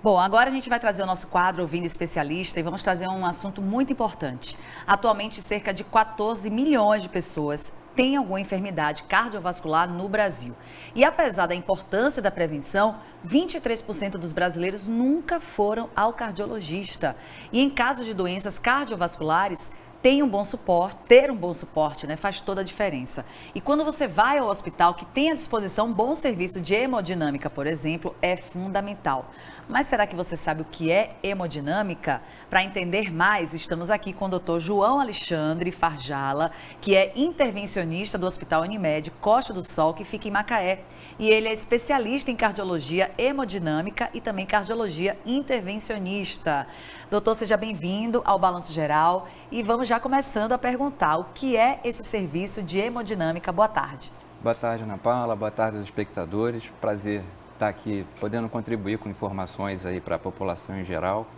Bom, agora a gente vai trazer o nosso quadro Ouvindo Especialista e vamos trazer um assunto muito importante. Atualmente, cerca de 14 milhões de pessoas têm alguma enfermidade cardiovascular no Brasil. E apesar da importância da prevenção, 23% dos brasileiros nunca foram ao cardiologista. E em caso de doenças cardiovasculares, ter um bom suporte, né, faz toda a diferença. E quando você vai ao hospital que tem à disposição um bom serviço de hemodinâmica, por exemplo, é fundamental. Mas será que você sabe o que é hemodinâmica? Para entender mais, estamos aqui com o Dr. João Alexandre Farjala, que é intervencionista do Hospital Unimed Costa do Sol, que fica em Macaé. E ele é especialista em cardiologia hemodinâmica e também cardiologia intervencionista. Doutor, seja bem-vindo ao Balanço Geral e vamos já começando a perguntar o que é esse serviço de hemodinâmica. Boa tarde. Boa tarde, Ana Paula. Boa tarde aos espectadores. Prazer estar aqui podendo contribuir com informações aí para a população em geral.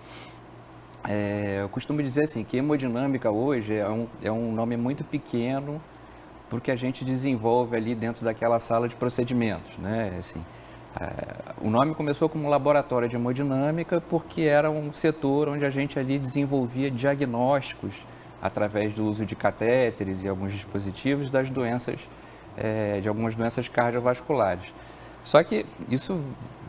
Eu costumo dizer assim que hemodinâmica hoje é um nome muito pequeno porque a gente desenvolve ali dentro daquela sala de procedimentos, né? Assim, o nome começou como laboratório de hemodinâmica porque era um setor onde a gente ali desenvolvia diagnósticos através do uso de catéteres e alguns dispositivos das doenças, de algumas doenças cardiovasculares. Só que isso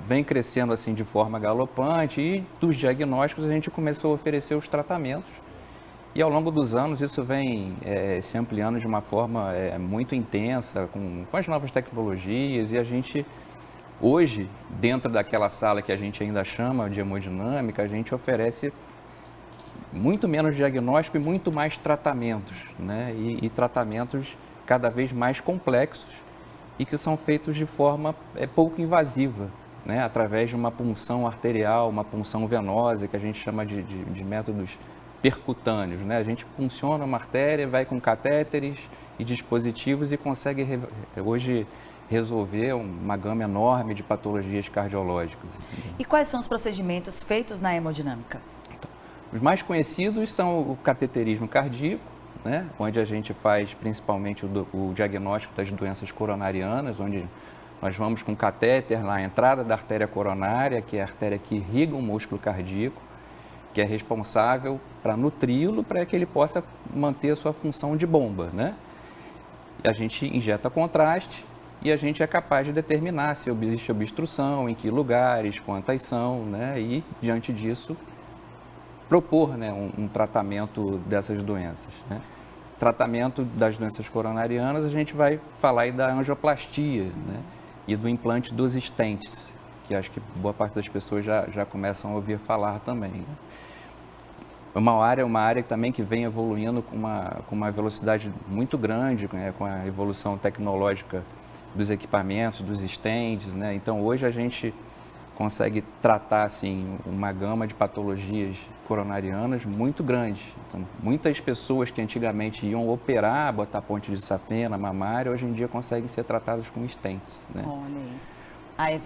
vem crescendo assim de forma galopante e dos diagnósticos a gente começou a oferecer os tratamentos. E ao longo dos anos isso vem se ampliando de uma forma muito intensa com as novas tecnologias e a gente, hoje, dentro daquela sala que a gente ainda chama de hemodinâmica, a gente oferece muito menos diagnóstico e muito mais tratamentos, né? E tratamentos cada vez mais complexos e que são feitos de forma pouco invasiva, né? Através de uma punção arterial, uma punção venosa, que a gente chama de métodos percutâneos, né? A gente punciona uma artéria, vai com catéteres e dispositivos e consegue hoje resolver uma gama enorme de patologias cardiológicas. E quais são os procedimentos feitos na hemodinâmica? Então, os mais conhecidos são o cateterismo cardíaco, né? Onde a gente faz principalmente o diagnóstico das doenças coronarianas, onde nós vamos com catéter na entrada da artéria coronária, que é a artéria que irriga o músculo cardíaco, que é responsável para nutri-lo, para que ele possa manter a sua função de bomba, né? E a gente injeta contraste e a gente é capaz de determinar se existe obstrução, em que lugares, quantas são, né? E, diante disso, propor, né, um tratamento dessas doenças, né? Tratamento das doenças coronarianas, a gente vai falar aí da angioplastia, né? E do implante dos stents, que acho que boa parte das pessoas já começam a ouvir falar também, né? Uma área também que vem evoluindo com uma velocidade muito grande, né, com a evolução tecnológica dos equipamentos, dos stents, né? Então, hoje a gente consegue tratar assim, uma gama de patologias coronarianas muito grande. Então, muitas pessoas que antigamente iam operar, botar ponte de safena, mamária, hoje em dia conseguem ser tratadas com stents, né? Olha isso.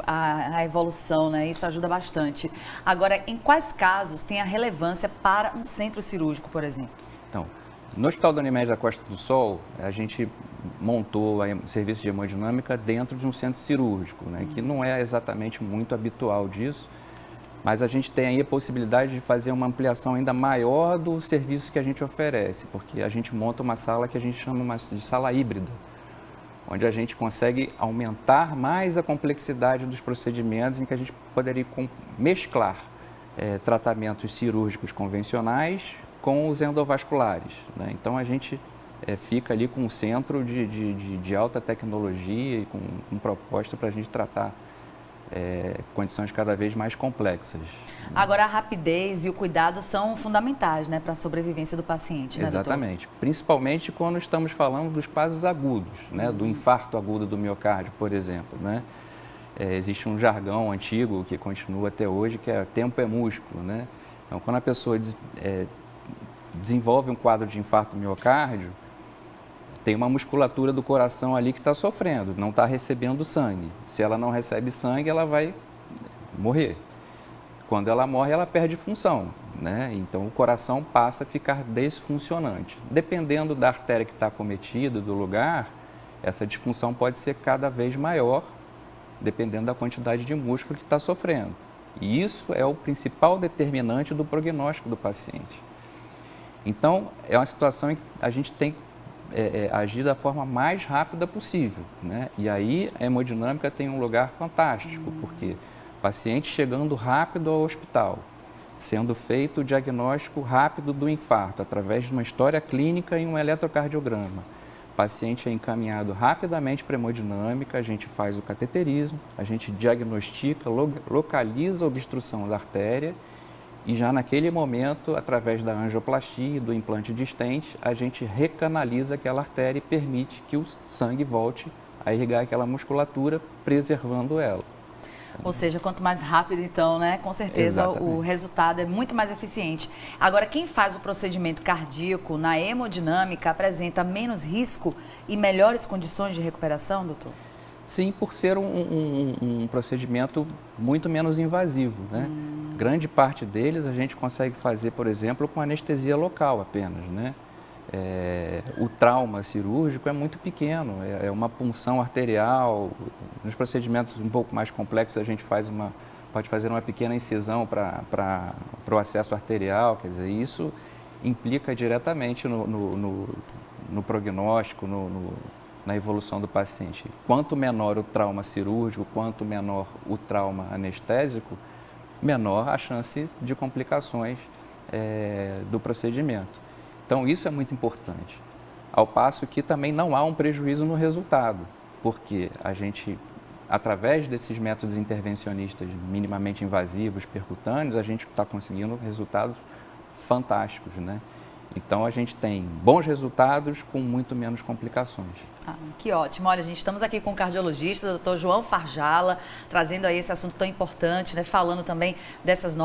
A evolução, né? Isso ajuda bastante. Agora, em quais casos tem a relevância para um centro cirúrgico, por exemplo? Então, no Hospital da Unimed da Costa do Sol, a gente montou o serviço de hemodinâmica dentro de um centro cirúrgico, né? Que não é exatamente muito habitual disso, mas a gente tem aí a possibilidade de fazer uma ampliação ainda maior do serviço que a gente oferece, porque a gente monta uma sala que a gente chama de sala híbrida, onde a gente consegue aumentar mais a complexidade dos procedimentos, em que a gente poderia mesclar tratamentos cirúrgicos convencionais com os endovasculares, né? Então, a gente fica ali com um centro de alta tecnologia e com proposta para a gente tratar condições cada vez mais complexas. Agora, a rapidez e o cuidado são fundamentais, né, para a sobrevivência do paciente, né, Exatamente. Doutor? Principalmente quando estamos falando dos casos agudos, né, do infarto agudo do miocárdio, por exemplo, né? Existe um jargão antigo que continua até hoje, que é tempo é músculo, né? Então, quando a pessoa desenvolve um quadro de infarto do miocárdio, tem uma musculatura do coração ali que está sofrendo, não está recebendo sangue. Se ela não recebe sangue, ela vai morrer. Quando ela morre, ela perde função, né? Então, o coração passa a ficar desfuncionante. Dependendo da artéria que está acometida, do lugar, essa disfunção pode ser cada vez maior, dependendo da quantidade de músculo que está sofrendo. E isso é o principal determinante do prognóstico do paciente. Então, é uma situação em que a gente tem que agir da forma mais rápida possível, né? E aí a hemodinâmica tem um lugar fantástico, porque o paciente chegando rápido ao hospital, sendo feito o diagnóstico rápido do infarto, através de uma história clínica e um eletrocardiograma. O paciente é encaminhado rapidamente para a hemodinâmica, a gente faz o cateterismo, a gente diagnostica, localiza a obstrução da artéria e já naquele momento, através da angioplastia e do implante de stent, a gente recanaliza aquela artéria e permite que o sangue volte a irrigar aquela musculatura, preservando ela. Ou seja, quanto mais rápido, então, né? Com certeza o resultado é muito mais eficiente. Agora, quem faz o procedimento cardíaco na hemodinâmica apresenta menos risco e melhores condições de recuperação, doutor? Sim, por ser um procedimento muito menos invasivo, né? Grande parte deles a gente consegue fazer, por exemplo, com anestesia local apenas, né? O trauma cirúrgico é muito pequeno, é uma punção arterial. Nos procedimentos um pouco mais complexos a gente pode fazer uma pequena incisão para o acesso arterial, quer dizer, isso implica diretamente no prognóstico, na evolução do paciente. Quanto menor o trauma cirúrgico, quanto menor o trauma anestésico, menor a chance de complicações do procedimento. Então, isso é muito importante. Ao passo que também não há um prejuízo no resultado, porque a gente, através desses métodos intervencionistas minimamente invasivos, percutâneos, a gente está conseguindo resultados fantásticos, né? Então, a gente tem bons resultados com muito menos complicações. Que ótimo. Olha, gente, estamos aqui com o cardiologista, o doutor João Farjala, trazendo aí esse assunto tão importante, né? Falando também dessas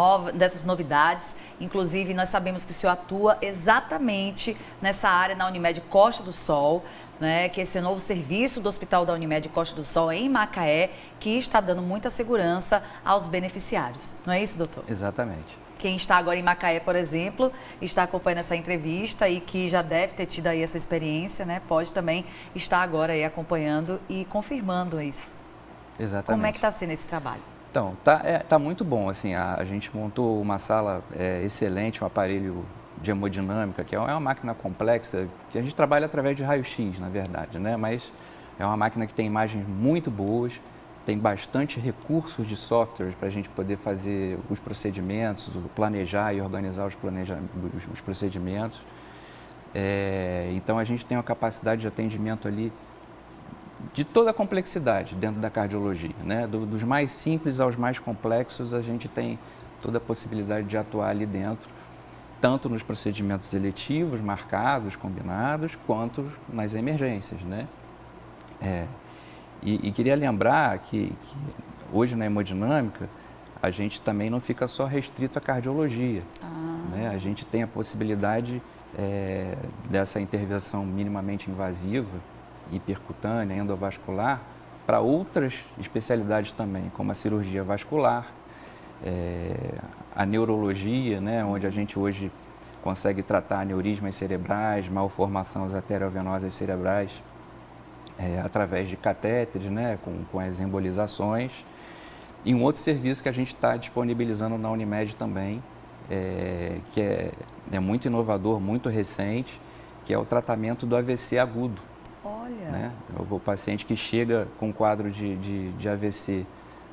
novidades. Inclusive, nós sabemos que o senhor atua exatamente nessa área na Unimed Costa do Sol, né? Que esse é o novo serviço do Hospital da Unimed Costa do Sol em Macaé, que está dando muita segurança aos beneficiários. Não é isso, doutor? Exatamente. Quem está agora em Macaé, por exemplo, está acompanhando essa entrevista e que já deve ter tido aí essa experiência, né? Pode também estar agora aí acompanhando e confirmando isso. Exatamente. Como é que está sendo esse trabalho? Então, tá muito bom, assim, a gente montou uma sala excelente, um aparelho de hemodinâmica, que é uma máquina complexa, que a gente trabalha através de raio-x, na verdade, né? Mas é uma máquina que tem imagens muito boas, tem bastante recursos de softwares para a gente poder fazer os procedimentos, planejar e organizar os procedimentos. Então, a gente tem uma capacidade de atendimento ali de toda a complexidade dentro da cardiologia, né? Dos mais simples aos mais complexos, a gente tem toda a possibilidade de atuar ali dentro, tanto nos procedimentos eletivos, marcados, combinados, quanto nas emergências, né? E queria lembrar que hoje na hemodinâmica a gente também não fica só restrito à cardiologia, né? A gente tem a possibilidade dessa intervenção minimamente invasiva e percutânea, endovascular, para outras especialidades também, como a cirurgia vascular, a neurologia, né? Onde a gente hoje consegue tratar aneurismas cerebrais, malformações arteriovenosas cerebrais, através de catéteres, né, com as embolizações. E um outro serviço que a gente está disponibilizando na Unimed também, que é muito inovador, muito recente, que é o tratamento do AVC agudo. Olha! Né? O paciente que chega com quadro de AVC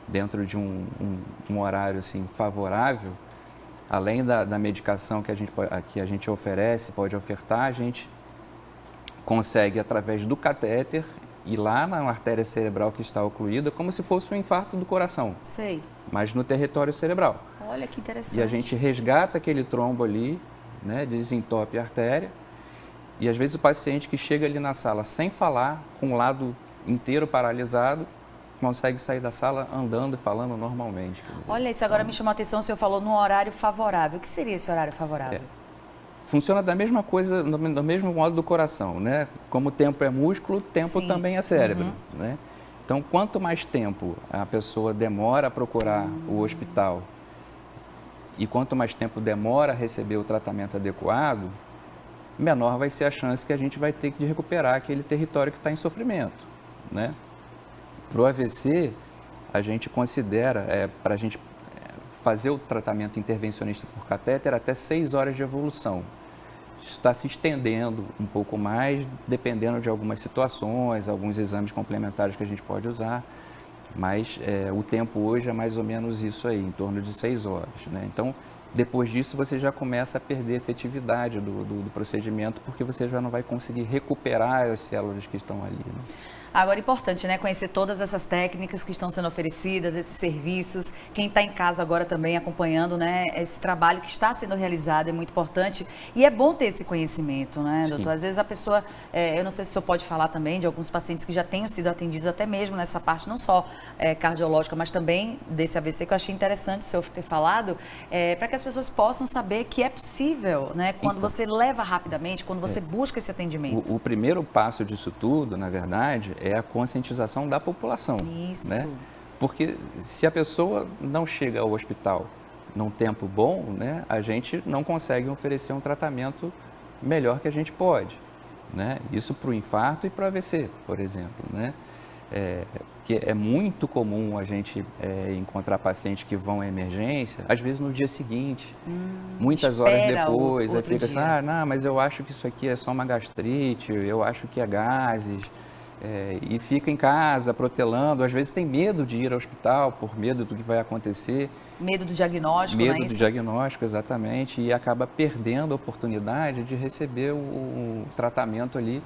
dentro de um horário assim, favorável, além da medicação que a gente oferece, pode ofertar, a gente consegue, através do catéter, ir lá na artéria cerebral que está ocluída, como se fosse um infarto do coração. Sei. Mas no território cerebral. Olha que interessante. E a gente resgata aquele trombo ali, né, desentope a artéria, e às vezes o paciente que chega ali na sala sem falar, com o lado inteiro paralisado, consegue sair da sala andando e falando normalmente. Olha, isso agora me chamou a atenção, o senhor falou no horário favorável. O que seria esse horário favorável? Funciona da mesma coisa, do mesmo modo do coração, né? Como o tempo é músculo, tempo Sim. também é cérebro, né? Então, quanto mais tempo a pessoa demora a procurar o hospital e quanto mais tempo demora a receber o tratamento adequado, menor vai ser a chance que a gente vai ter de recuperar aquele território que está em sofrimento, né? Para o AVC, a gente considera, para a gente fazer o tratamento intervencionista por catéter até 6 horas de evolução. Isso está se estendendo um pouco mais, dependendo de algumas situações, alguns exames complementares que a gente pode usar, mas o tempo hoje é mais ou menos isso aí, em torno de 6 horas, né? Então, depois disso, você já começa a perder a efetividade do procedimento, porque você já não vai conseguir recuperar as células que estão ali, né? Agora, importante, né, conhecer todas essas técnicas que estão sendo oferecidas, esses serviços. Quem está em casa agora também acompanhando, né, esse trabalho que está sendo realizado é muito importante. E é bom ter esse conhecimento, né, doutor? Às vezes a pessoa, eu não sei se o senhor pode falar também de alguns pacientes que já tenham sido atendidos até mesmo nessa parte, não só cardiológica, mas também desse AVC, que eu achei interessante o senhor ter falado, para que as pessoas possam saber que é possível, né, quando você leva rapidamente, quando você busca esse atendimento. O primeiro passo disso tudo, na verdade, é a conscientização da população. Isso. Né? Porque se a pessoa não chega ao hospital num tempo bom, né, a gente não consegue oferecer um tratamento melhor que a gente pode. Né? Isso para o infarto e para o AVC, por exemplo. Né? Que é muito comum a gente encontrar pacientes que vão à emergência, às vezes no dia seguinte, muitas horas depois, aí fica assim, não, mas eu acho que isso aqui é só uma gastrite, eu acho que é gases, e fica em casa protelando, às vezes tem medo de ir ao hospital, por medo do que vai acontecer. Medo do diagnóstico, medo não é isso? do diagnóstico, exatamente, e acaba perdendo a oportunidade de receber o tratamento ali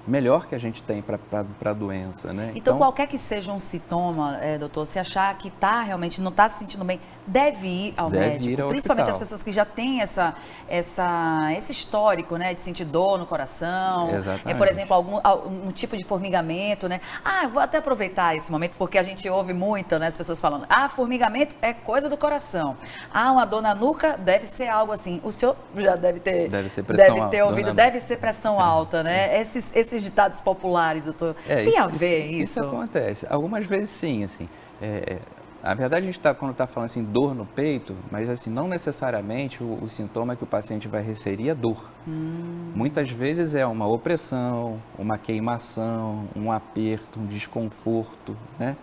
melhor que a gente tem para a doença, né? Então, qualquer que seja um sintoma, doutor, se achar que tá não está se sentindo bem, deve ir ao médico. Principalmente hospital. As pessoas que já têm esse histórico, né, de sentir dor no coração. Exatamente. Por exemplo, algum tipo de formigamento, né? Vou até aproveitar esse momento, porque a gente ouve muito, né, as pessoas falando, formigamento é coisa do coração. Uma dor na nuca deve ser algo assim. O senhor já deve ter ouvido, deve ser pressão alta, né? Esses ditados populares, doutor, tem a ver isso? Isso acontece. Algumas vezes sim, assim. Na verdade, a gente quando está falando assim, dor no peito, mas assim, não necessariamente o sintoma que o paciente vai referir é dor. Muitas vezes é uma opressão, uma queimação, um aperto, um desconforto, né?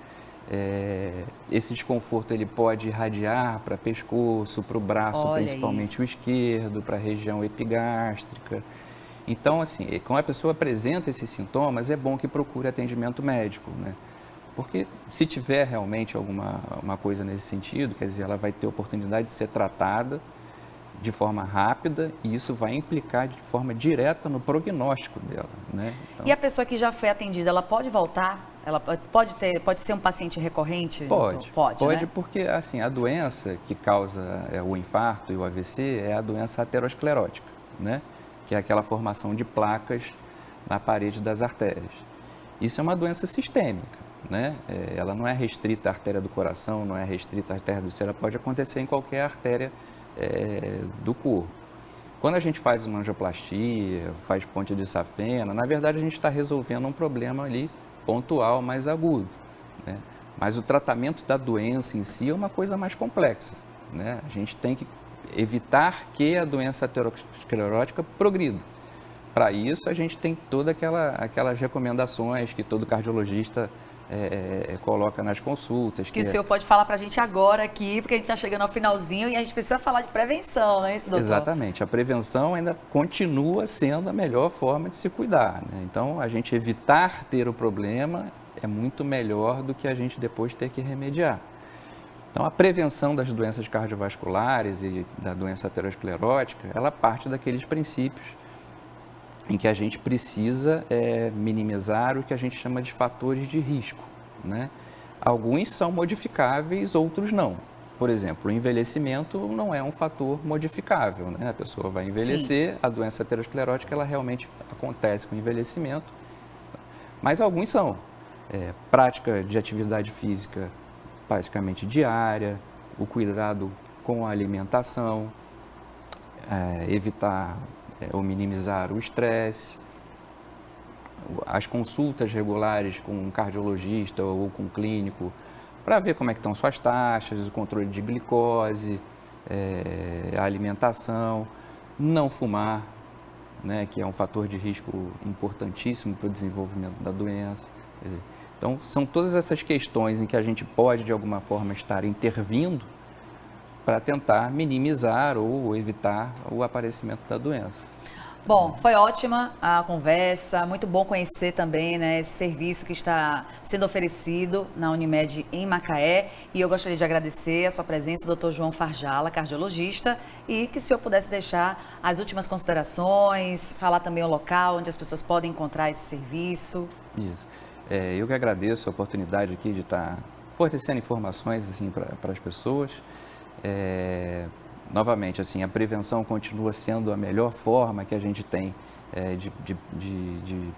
Esse desconforto ele pode irradiar para pescoço, para o braço, principalmente o esquerdo, para a região epigástrica. Então, assim, quando a pessoa apresenta esses sintomas, é bom que procure atendimento médico, né? Porque se tiver realmente uma coisa nesse sentido, quer dizer, ela vai ter oportunidade de ser tratada de forma rápida e isso vai implicar de forma direta no prognóstico dela, né? Então, e a pessoa que já foi atendida, ela pode voltar? Ela pode ser um paciente recorrente? Pode, né? Porque assim, a doença que causa o infarto e o AVC é a doença aterosclerótica, né? Que é aquela formação de placas na parede das artérias. Isso é uma doença sistêmica, né? Ela não é restrita à artéria do coração, não é restrita à artéria do cérebro, ela pode acontecer em qualquer artéria do corpo. Quando a gente faz uma angioplastia, faz ponte de safena, na verdade a gente está resolvendo um problema ali pontual, mais agudo, né? Mas o tratamento da doença em si é uma coisa mais complexa, né? A gente tem que evitar que a doença aterosclerótica progrida. Para isso, a gente tem todas aquelas recomendações que todo cardiologista coloca nas consultas. Que o senhor pode falar para a gente agora aqui, porque a gente está chegando ao finalzinho e a gente precisa falar de prevenção, não é isso, doutor? Exatamente. A prevenção ainda continua sendo a melhor forma de se cuidar, né? Então, a gente evitar ter o problema é muito melhor do que a gente depois ter que remediar. Então, a prevenção das doenças cardiovasculares e da doença aterosclerótica, ela parte daqueles princípios em que a gente precisa minimizar o que a gente chama de fatores de risco, né? Alguns são modificáveis, outros não. Por exemplo, o envelhecimento não é um fator modificável, né? A pessoa vai envelhecer, sim. A doença aterosclerótica ela realmente acontece com o envelhecimento, mas alguns são. Prática de atividade física basicamente diária, o cuidado com a alimentação, evitar ou minimizar o estresse, as consultas regulares com um cardiologista ou com um clínico para ver como é que estão suas taxas, o controle de glicose, a alimentação, não fumar, né, que é um fator de risco importantíssimo para o desenvolvimento da doença. Então, são todas essas questões em que a gente pode, de alguma forma, estar intervindo para tentar minimizar ou evitar o aparecimento da doença. Bom, foi ótima a conversa, muito bom conhecer também, né, esse serviço que está sendo oferecido na Unimed em Macaé. E eu gostaria de agradecer a sua presença, Dr. João Farjala, cardiologista, e que o senhor pudesse deixar as últimas considerações, falar também o local onde as pessoas podem encontrar esse serviço. Isso. Eu que agradeço a oportunidade aqui de estar fornecendo informações assim, para as pessoas. Novamente, assim, a prevenção continua sendo a melhor forma que a gente tem de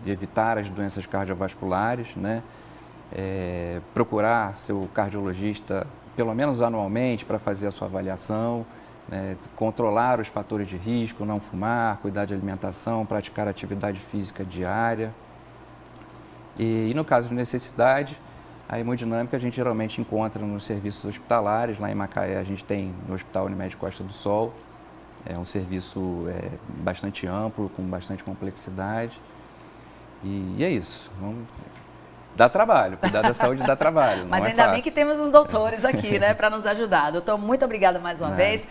evitar as doenças cardiovasculares, né? Procurar seu cardiologista pelo menos anualmente para fazer a sua avaliação, né? Controlar os fatores de risco, não fumar, cuidar de alimentação, praticar atividade física diária. E no caso de necessidade, a hemodinâmica a gente geralmente encontra nos serviços hospitalares. Lá em Macaé a gente tem no Hospital Unimed Costa do Sol. É um serviço bastante amplo, com bastante complexidade. E é isso. Dá trabalho, cuidar da saúde dá trabalho. Mas não ainda é bem fácil. que temos os doutores aqui, né, para nos ajudar. Doutor, muito obrigada mais uma vez.